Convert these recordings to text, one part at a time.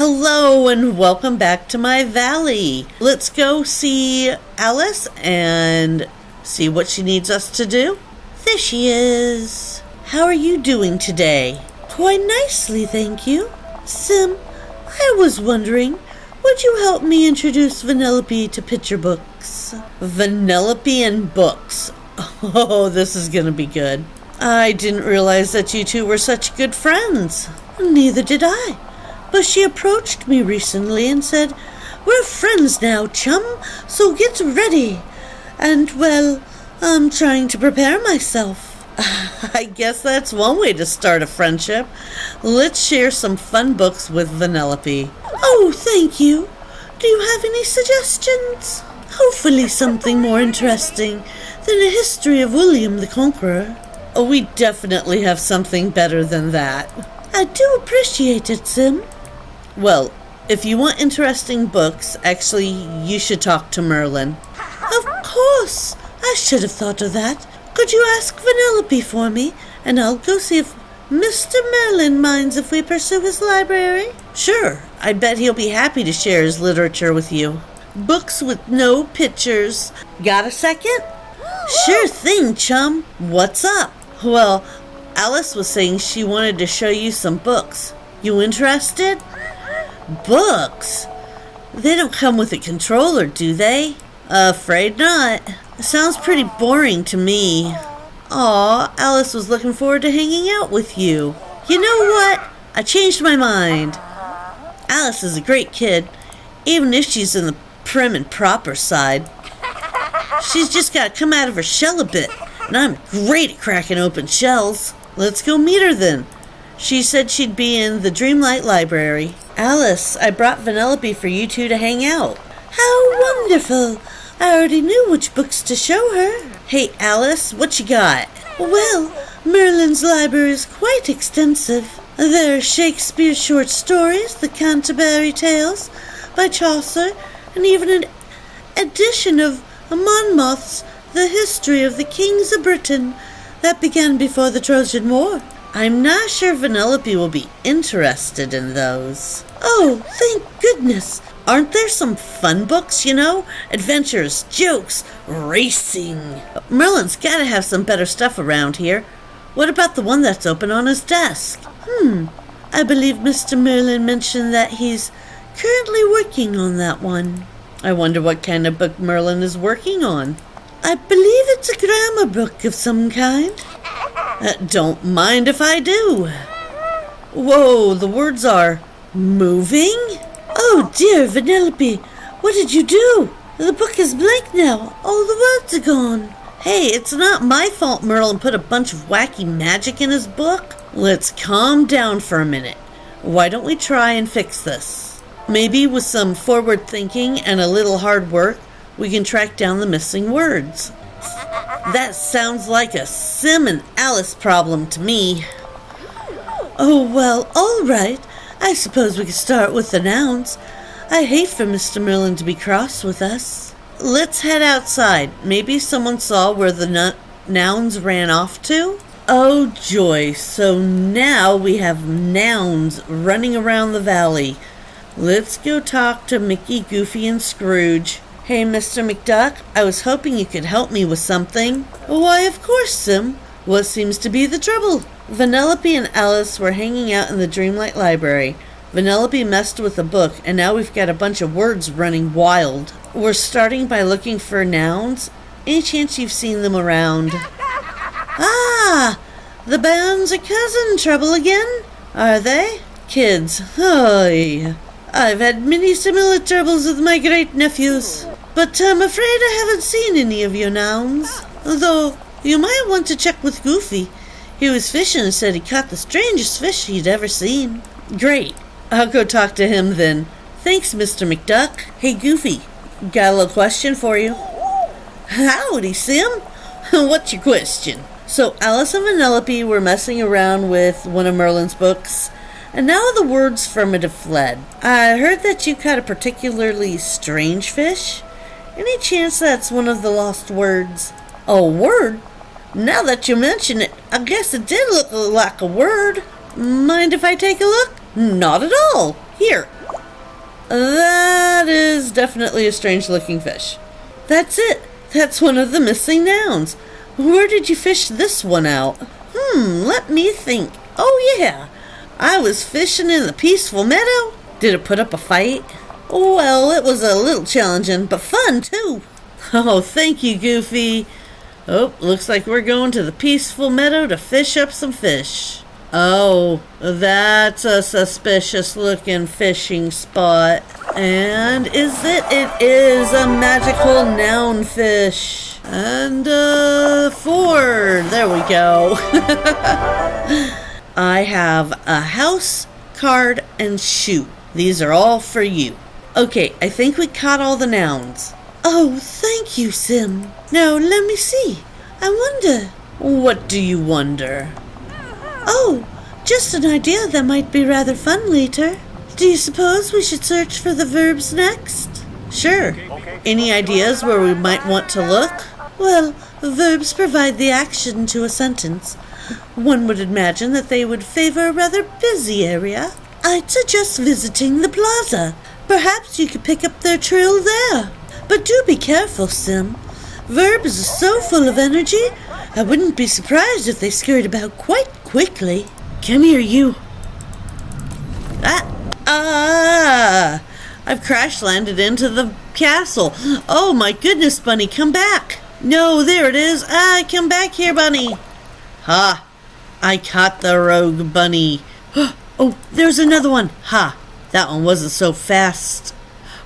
Hello and welcome back to my valley. Let's go see Alice and see what she needs us to do. There she is. How are you doing today? Quite nicely, thank you. Sim, I was wondering, would you help me introduce Vanellope to picture books? Vanellope and books. Oh, this is going to be good. I didn't realize that you two were such good friends. Neither did I. But she approached me recently and said, "We're friends now, chum, so get ready." And, well, I'm trying to prepare myself. I guess that's one way to start a friendship. Let's share some fun books with Vanellope. Oh, thank you. Do you have any suggestions? Hopefully something more interesting than a history of William the Conqueror. Oh, we definitely have something better than that. I do appreciate it, Sim. Well, if you want interesting books, actually, you should talk to Merlin. Of course! I should have thought of that. Could you ask Vanellope for me, and I'll go see if Mr. Merlin minds if we pursue his library? Sure, I bet he'll be happy to share his literature with you. Books with no pictures. Got a second? Sure thing, chum. What's up? Well, Alice was saying she wanted to show you some books. You interested? Books? They don't come with a controller, do they? Afraid not. It sounds pretty boring to me. Aw, Alice was looking forward to hanging out with you. You know what? I changed my mind. Alice is a great kid, even if she's in the prim and proper side. She's just got to come out of her shell a bit, and I'm great at cracking open shells. Let's go meet her then. She said she'd be in the Dreamlight Library. Alice, I brought Vanellope for you two to hang out. How wonderful! I already knew which books to show her. Hey, Alice, what you got? Well, Merlin's library is quite extensive. There are Shakespeare's short stories, the Canterbury Tales by Chaucer, and even an edition of Monmouth's The History of the Kings of Britain that began before the Trojan War. I'm not sure Vanellope will be interested in those. Oh, thank goodness. Aren't there some fun books, you know? Adventures, jokes, racing. Merlin's got to have some better stuff around here. What about the one that's open on his desk? I believe Mr. Merlin mentioned that he's currently working on that one. I wonder what kind of book Merlin is working on. I believe it's a grammar book of some kind. Don't mind if I do. Whoa, the words are moving? Oh dear, Vanellope, what did you do? The book is blank now. All the words are gone. Hey, it's not my fault Merlin put a bunch of wacky magic in his book. Let's calm down for a minute. Why don't we try and fix this? Maybe with some forward thinking and a little hard work, we can track down the missing words. That sounds like a Sim and Alice problem to me. Oh, well, all right. I suppose we could start with the nouns. I hate for Mr. Merlin to be cross with us. Let's head outside. Maybe someone saw where the nouns ran off to? Oh, joy. So now we have nouns running around the valley. Let's go talk to Mickey, Goofy, and Scrooge. Hey, Mr. McDuck, I was hoping you could help me with something. Why, of course, Sim. What seems to be the trouble? Vanellope and Alice were hanging out in the Dreamlight Library. Vanellope messed with a book, and now we've got a bunch of words running wild. We're starting by looking for nouns. Any chance you've seen them around? Ah! The bands are causing trouble again? Are they? Kids, oy. I've had many similar troubles with my great-nephews, but I'm afraid I haven't seen any of your nouns. Though, you might want to check with Goofy. He was fishing and said he caught the strangest fish he'd ever seen. Great. I'll go talk to him then. Thanks, Mr. McDuck. Hey, Goofy, got a little question for you. Howdy, Sim. What's your question? So Alice and Vanellope were messing around with one of Merlin's books, and now the words affirmative fled. I heard that you caught a particularly strange fish. Any chance that's one of the lost words? A word? Now that you mention it, I guess it did look like a word. Mind if I take a look? Not at all. Here, That is definitely a strange-looking fish. That's it. That's one of the missing nouns. Where did you fish this one out? Let me think. Oh, yeah. I was fishing in the peaceful meadow. Did it put up a fight? Well, it was a little challenging, but fun, too. Oh, thank you, Goofy. Oh, looks like we're going to the peaceful meadow to fish up some fish. Oh, that's a suspicious-looking fishing spot. And is it? It is a magical noun fish. And, 4. There we go. I have a house, card, and shoe. These are all for you. Okay, I think we caught all the nouns. Oh, thank you, Sim. Now, let me see. I wonder. What do you wonder? Oh, just an idea that might be rather fun later. Do you suppose we should search for the verbs next? Sure. Any ideas where we might want to look? Well, verbs provide the action to a sentence. One would imagine that they would favor a rather busy area. I'd suggest visiting the plaza. Perhaps you could pick up their trail there. But do be careful, Sim. Verbs are so full of energy, I wouldn't be surprised if they scurried about quite quickly. Come here, you. I've crash-landed into the castle. Oh, my goodness, Bunny, come back. No, there it is. Come back here, Bunny. Ha! I caught the rogue bunny. Oh, there's another one. Ha! That one wasn't so fast.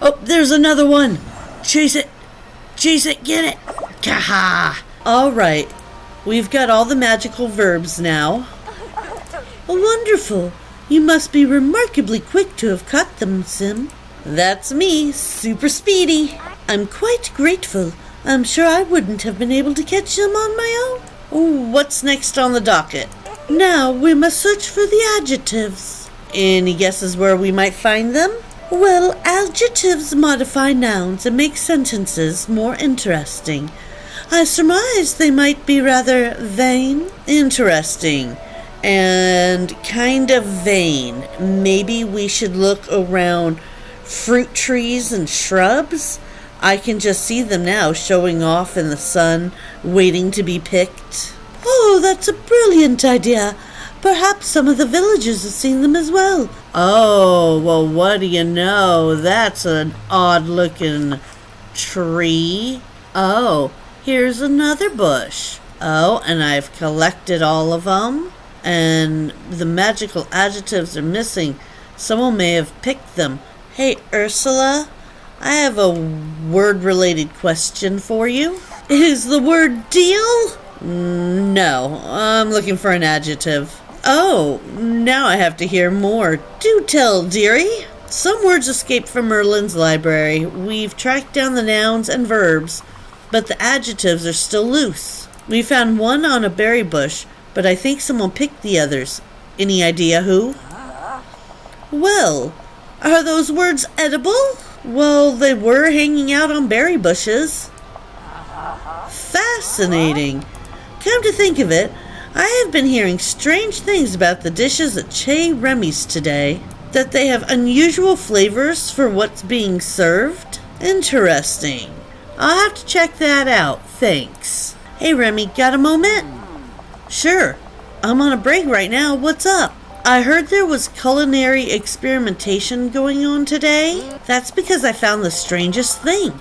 Oh, there's another one. Chase it. Chase it. Get it. Kaha! All right. We've got all the magical verbs now. Wonderful. You must be remarkably quick to have caught them, Sim. That's me. Super speedy. I'm quite grateful. I'm sure I wouldn't have been able to catch them on my own. Oh, what's next on the docket? Now we must search for the adjectives. Any guesses where we might find them? Well, adjectives modify nouns and make sentences more interesting. I surmise they might be rather vain. Interesting. And kind of vain. Maybe we should look around fruit trees and shrubs? I can just see them now showing off in the sun, waiting to be picked. Oh, that's a brilliant idea. Perhaps some of the villagers have seen them as well. Oh, well, what do you know? That's an odd-looking tree. Oh, here's another bush. Oh, and I've collected all of them. And the magical adjectives are missing. Someone may have picked them. Hey, Ursula, I have a word-related question for you. Is the word deal? No, I'm looking for an adjective. Oh, now I have to hear more. Do tell, dearie. Some words escaped from Merlin's library. We've tracked down the nouns and verbs, but the adjectives are still loose. We found one on a berry bush, but I think someone picked the others. Any idea who? Well, are those words edible? Well, they were hanging out on berry bushes. Fascinating. Come to think of it, I have been hearing strange things about the dishes at Che Remy's today. That they have unusual flavors for what's being served? Interesting. I'll have to check that out. Thanks. Hey, Remy, got a moment? Sure. I'm on a break right now. What's up? I heard there was culinary experimentation going on today. That's because I found the strangest thing.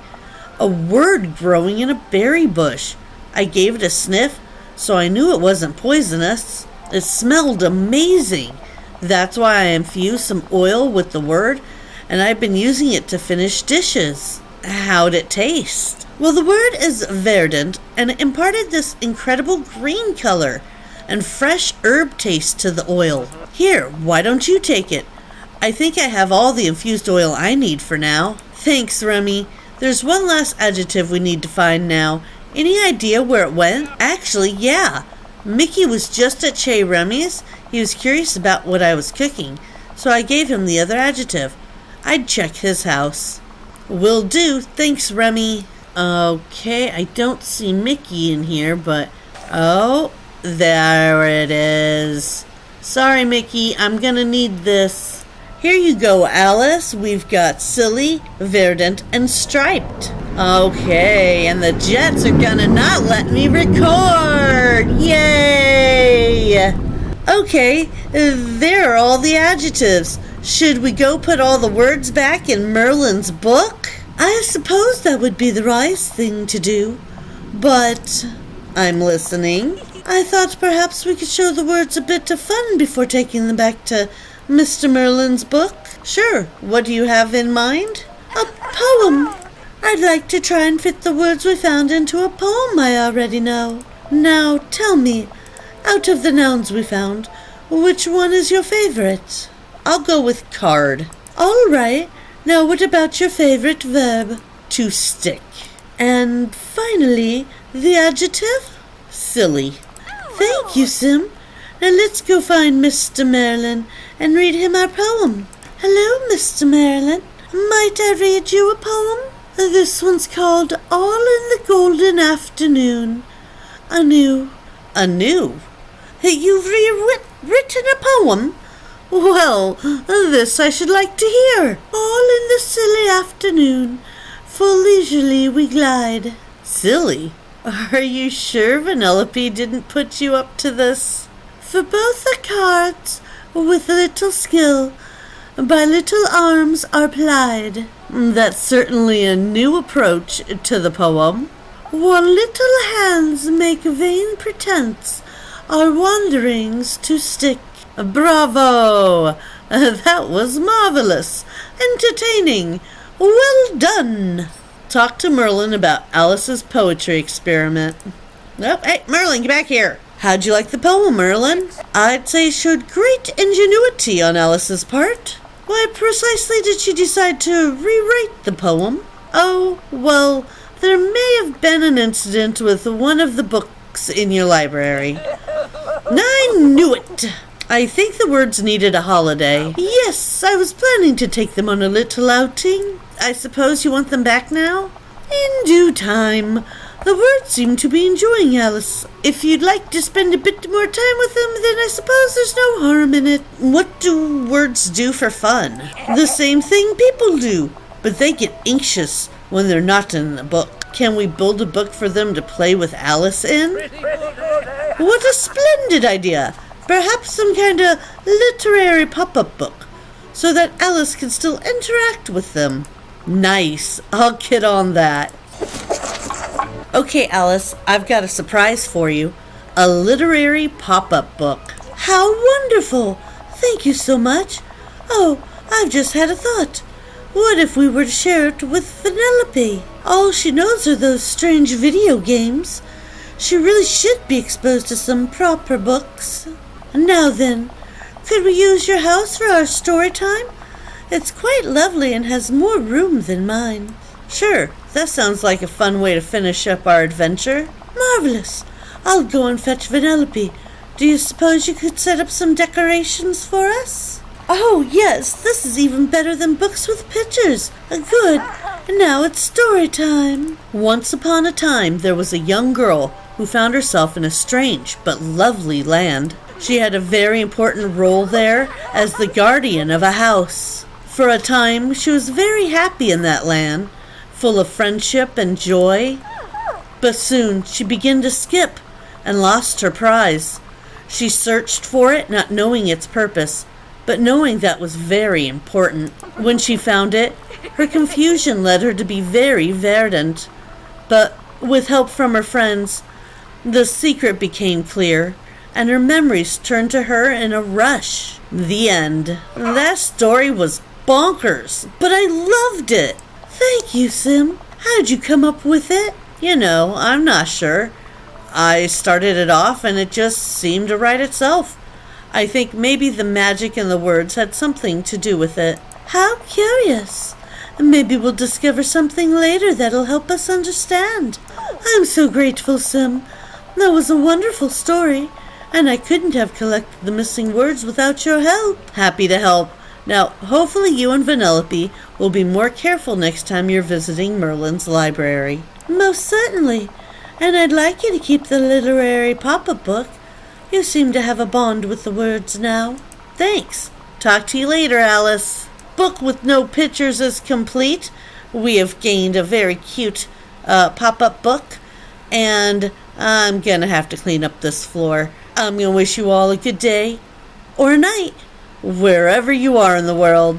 A word growing in a berry bush. I gave it a sniff, so I knew it wasn't poisonous. It smelled amazing. That's why I infused some oil with the word, and I've been using it to finish dishes. How'd it taste? Well, the word is verdant, and it imparted this incredible green color and fresh herb taste to the oil. Here, why don't you take it? I think I have all the infused oil I need for now. Thanks, Remy. There's one last adjective we need to find now. Any idea where it went? Actually, yeah. Mickey was just at Che Remy's. He was curious about what I was cooking, so I gave him the other adjective. I'd check his house. Will do. Thanks, Remy. Okay, I don't see Mickey in here, but... Oh, there it is. Sorry, Mickey. I'm gonna need this. Here you go, Alice. We've got silly, verdant, and striped. Okay, and the Jets are gonna not let me record. Yay! Okay, there are all the adjectives. Should we go put all the words back in Merlin's book? I suppose that would be the wise thing to do, but I'm listening. I thought perhaps we could show the words a bit of fun before taking them back to Mr. Merlin's book. Sure. What do you have in mind? A poem. I'd like to try and fit the words we found into a poem I already know. Now tell me, out of the nouns we found, which one is your favorite? I'll go with card. All right. Now what about your favorite verb? To stick. And finally, the adjective? Silly. Thank you, Sim. Now let's go find Mr. Merlin and read him our poem. Hello, Mr. Merlin. Might I read you a poem? This one's called All in the Golden Afternoon. Anew. Anew? You've written a poem? Well, this I should like to hear. All in the silly afternoon, full leisurely we glide. Silly? Are you sure Vanellope didn't put you up to this? For both the cards, with little skill, by little arms are plied. That's certainly a new approach to the poem. While little hands make vain pretense, our wanderings to stick. Bravo! That was marvelous. Entertaining. Well done. Talk to Merlin about Alice's poetry experiment. Oh, hey, Merlin, get back here. How'd you like the poem, Merlin? I'd say showed great ingenuity on Alice's part. Why precisely did she decide to rewrite the poem? Oh, well, there may have been an incident with one of the books in your library. I knew it! I think the words needed a holiday. Yes, I was planning to take them on a little outing. I suppose you want them back now? In due time. The words seem to be enjoying Alice. If you'd like to spend a bit more time with them, then I suppose there's no harm in it. What do words do for fun? The same thing people do. But they get anxious when they're not in the book. Can we build a book for them to play with Alice in? What a splendid idea! Perhaps some kind of literary pop-up book, so that Alice can still interact with them. Nice. I'll get on that. Okay, Alice, I've got a surprise for you. A literary pop-up book. How wonderful! Thank you so much. Oh, I've just had a thought. What if we were to share it with Vanellope? All she knows are those strange video games. She really should be exposed to some proper books. Now then, could we use your house for our story time? It's quite lovely and has more room than mine. Sure, that sounds like a fun way to finish up our adventure. Marvelous. I'll go and fetch Vanellope. Do you suppose you could set up some decorations for us? Oh, yes, this is even better than books with pictures. Good. Now it's story time. Once upon a time, there was a young girl who found herself in a strange but lovely land. She had a very important role there as the guardian of a house. For a time, she was very happy in that land, full of friendship and joy. But soon, she began to skip and lost her prize. She searched for it, not knowing its purpose, but knowing that was very important. When she found it, her confusion led her to be very verdant. But with help from her friends, the secret became clear, and her memories turned to her in a rush. The end. That story was bonkers, but I loved it. Thank you, Sim. How'd you come up with it? You know, I'm not sure. I started it off and it just seemed to write itself. I think maybe the magic in the words had something to do with it. How curious. Maybe we'll discover something later that'll help us understand. I'm so grateful, Sim. That was a wonderful story, and I couldn't have collected the missing words without your help. Happy to help. Now, hopefully you and Vanellope will be more careful next time you're visiting Merlin's library. Most certainly. And I'd like you to keep the literary pop-up book. You seem to have a bond with the words now. Thanks. Talk to you later, Alice. Book with no pictures is complete. We have gained a very cute pop-up book, and I'm gonna have to clean up this floor. I'm gonna wish you all a good day or a night, wherever you are in the world.